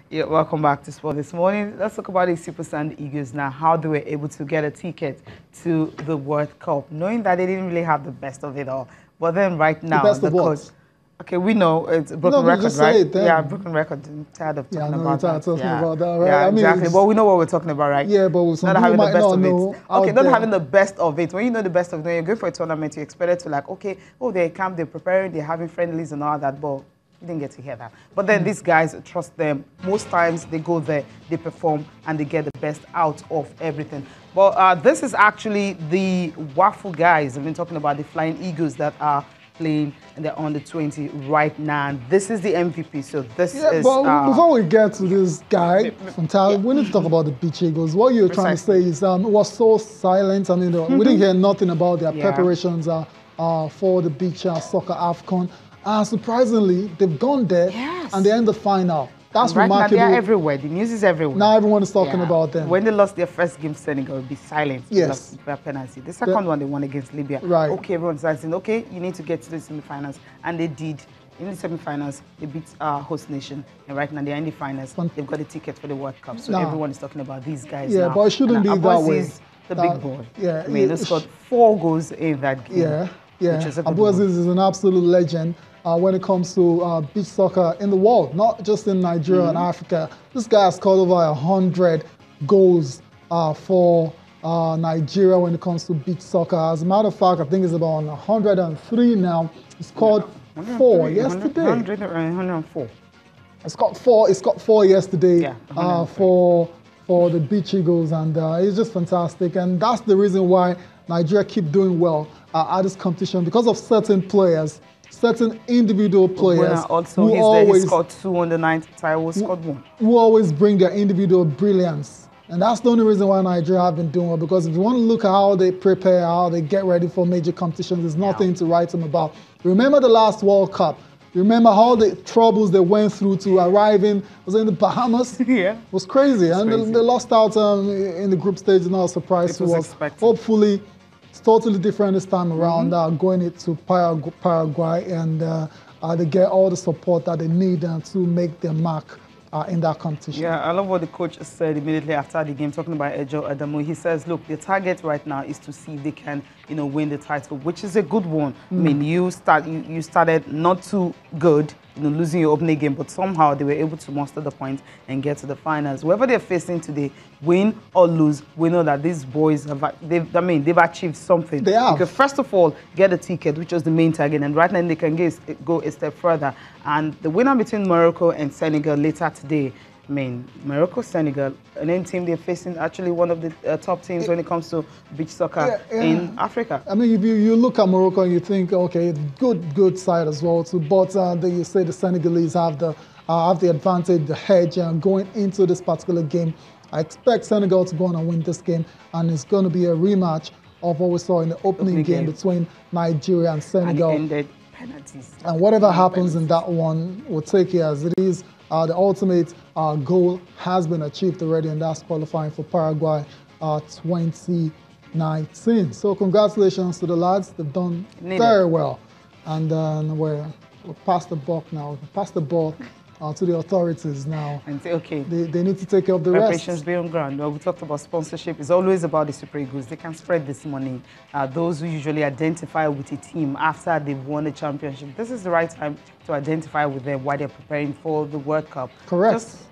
Yeah, welcome back to Sport this morning. Let's talk about the Super Sand Eagles now, how they were able to get a ticket to the World Cup, knowing that they didn't really have the best of it all. But then right now, the coach. Okay, we know it's a broken record, just right? say it then. Yeah, broken record. I'm tired of talking about that. Talking about that, right? Yeah, I mean, exactly. But we know what we're talking about, right? Yeah, but some not having the best of it. Okay, not there. having the best of it. When you know the best of it, when you're going for a tournament, you expect it to like, okay, oh, they're camp, they're preparing, they're having friendlies and all that, but you didn't get to hear that. But then these guys, trust them. Most times they go there, they perform, and they get the best out of everything. But this is actually the Waffle guys. I've been talking about the Flying Eagles that are playing and they're under 20 right now. And this is the MVP. So this is. But before we get to this guy from Thailand, we need to talk about the Beach Eagles. What you're trying to say is it was so silent. I mean, we didn't hear nothing about their preparations for the beach soccer AFCON. Surprisingly, they've gone there and they're in the final. That's remarkable. Now they're everywhere. The news is everywhere. Now everyone is talking about them. When they lost their first game, Senegal would be silent. Yes. By penalty. The second one they won against Libya. Right. Okay, everyone's saying, okay, you need to get to the semi-finals, and they did. In the semi-finals, they beat our host nation, and right now they're in the finals. They've got a ticket for the World Cup, so everyone is talking about these guys. Yeah, now. but it shouldn't be that way. The big boy. Yeah, I mean, he scored 4 goals in that game. Yeah. Abuaziz is an absolute legend. When it comes to beach soccer in the world, not just in Nigeria and Africa. This guy has scored over 100 goals for Nigeria when it comes to beach soccer. As a matter of fact, I think it's about 103 now. He scored 4 yesterday. 104. It's got 4 yesterday for the Beach Eagles, and it's just fantastic. And that's the reason why Nigeria keep doing well at this competition, because of certain players. Certain individual players also who always scored 2 on the 9th. Taiwo scored 1. Who always bring their individual brilliance. And that's the only reason why Nigeria have been doing well, because if you want to look at how they prepare, how they get ready for major competitions, there's nothing to write them about. Remember the last World Cup. Remember how the troubles they went through to arriving, was it in the Bahamas? Yeah. It was crazy. And they lost out in the group stage, not a surprise to us. Hopefully, it's totally different this time around, going into Paraguay, and they get all the support that they need to make their mark in that competition. Yeah, I love what the coach said immediately after the game, talking about Ejo Adamu. He says, look, the target right now is to see if they can, win the title, which is a good one. I mean, you started not too good, losing your opening game, but somehow they were able to muster the points and get to the finals. Whoever they're facing today, win or lose, we know that these boys they've achieved something. They have. Because first of all, get a ticket, which was the main target, and right now they can go a step further. And the winner between Morocco and Senegal later today. I mean, Morocco, Senegal, an end team they're facing, actually one of the top teams when it comes to beach soccer in Africa. I mean, if you look at Morocco and you think, okay, good side as well too, but you say the Senegalese have the advantage, the hedge, going into this particular game. I expect Senegal to go on and win this game, and it's going to be a rematch of what we saw in the opening game between Nigeria and Senegal. And ended penalties. And whatever happens in that one, we'll take it as it is. The ultimate goal has been achieved already, and that's qualifying for Paraguay 2019. So congratulations to the lads. They've done very well. And we're past the buck now. We're past the ball to the authorities now. And say, okay, they need to take care of the rest. Preparations be on ground. Well, we talked about sponsorship. It's always about the Super Eagles. They can spread this money. Those who usually identify with a team after they've won a championship, this is the right time to identify with them while they're preparing for the World Cup. Correct. Just,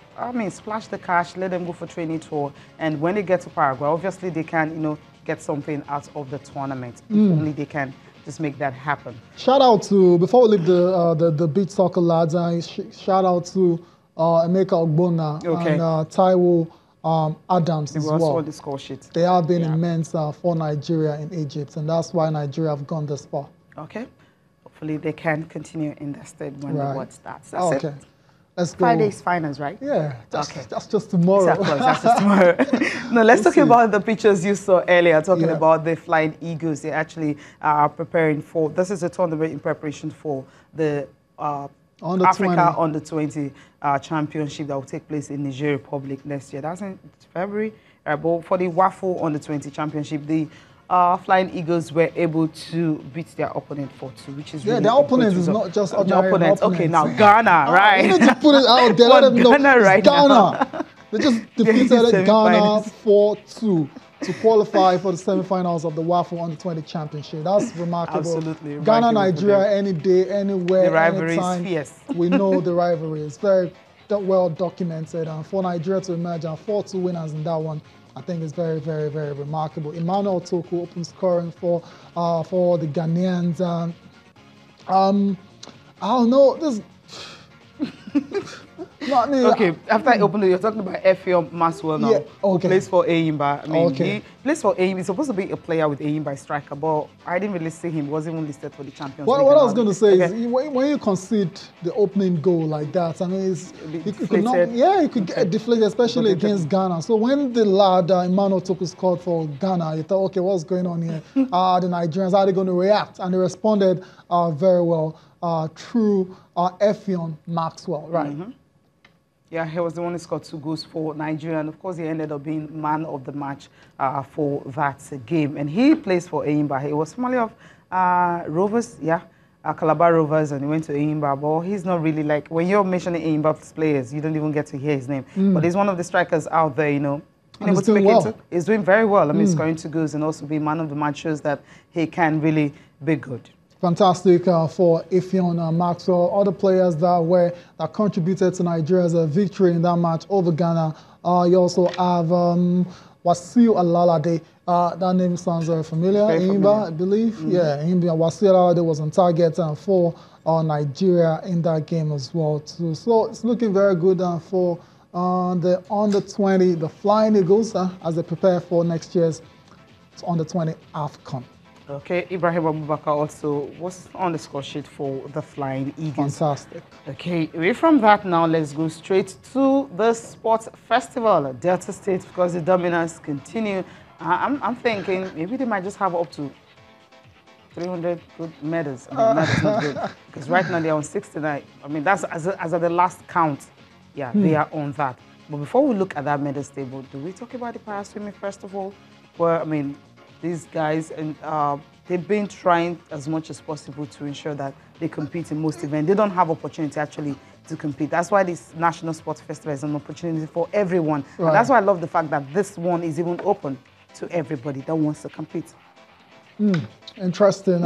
splash the cash, let them go for training tour, and when they get to Paraguay, obviously they can, get something out of the tournament. If only they can just make that happen. Shout out to, before we leave the beach soccer lads, shout out to Emeka Ogbonna and Taiwo Adams as well. The score sheet. They have been immense for Nigeria in Egypt, and that's why Nigeria have gone this far. Okay. Hopefully they can continue in their stead when the world starts. That's it. Let's go. Friday's finals, right? Yeah, that's just tomorrow. That's just tomorrow. No, let's talk about the pictures you saw earlier, talking about the Flying Eagles. They actually are preparing for, this is a tournament in preparation for the Africa Under-20 Championship that will take place in Niger Republic next year. That's in February. But for the Waffle Under-20 Championship, the Flying Eagles were able to beat their opponent 4-2, which is really their opponent is not just ordinary opponents. Okay, now Ghana, right? You need to put it out there. Let them know Ghana right Ghana. now. They just defeated Ghana 4-2 to qualify for the semi-finals of the WAFU Under-20 Championship. That's remarkable. Absolutely. Ghana, Nigeria, any day, anywhere, the rivalry anytime. Is fierce. We know the rivalry is very well documented. And for Nigeria to emerge and 4-2 winners in that one, I think it's very, very, very remarkable. Emmanuel Toku open scoring for the Ghanaians. I don't know. This. Not me. Okay, after I opened it, you're talking about Effiong Maxwell now. Yeah, okay. Who plays for Eyimba. I mean, okay. He plays for Eyimba. He's supposed to be a player with Eyimba striker, but I didn't really see him. He wasn't even listed for the Champions League. What I was going to say is, when you concede the opening goal like that, I mean, you could not, you could get deflated, especially against Ghana. So when the lad, Emmanuel Toku scored for Ghana, you thought, okay, what's going on here? The Nigerians, how are they going to react? And they responded very well through Effiong Maxwell, right? Mm-hmm. Yeah, he was the one who scored 2 goals for Nigeria, and of course he ended up being man of the match for that game. And he plays for Eyimba. He was formerly of Rovers, Calabar Rovers, and he went to Eyimba. But he's not really like, when you're mentioning Eyimba's players, you don't even get to hear his name. But he's one of the strikers out there, you know. And he's doing well. He's doing very well. I mean, scoring 2 goals and also being man of the match shows that he can really be good. Fantastic for Effiong Maxwell. Other players that contributed to Nigeria's victory in that match over Ghana. You also have Wasiu Alalade. That name sounds very familiar. Eyimba, I believe. Yeah, Wasiu Alalade was on target for Nigeria in that game as well too. So it's looking very good for the Under-20, the Flying Eagles, as they prepare for next year's Under-20 AFCON. Okay, Ibrahim Abubakar also was on the score sheet for the Flying Eagles. Fantastic. Okay, away from that now, let's go straight to the sports festival at Delta State because the dominance continue. I'm thinking maybe they might just have up to 300 good medals. I mean, medals not good because right now they're on 69. I mean, that's as of the last count. Yeah, they are on that. But before we look at that medals table, do we talk about the para-swimming first of all? Where, I mean, these guys, and they've been trying as much as possible to ensure that they compete in most events. They don't have opportunity actually to compete. That's why this National Sports Festival is an opportunity for everyone. Right. And that's why I love the fact that this one is even open to everybody that wants to compete. Interesting.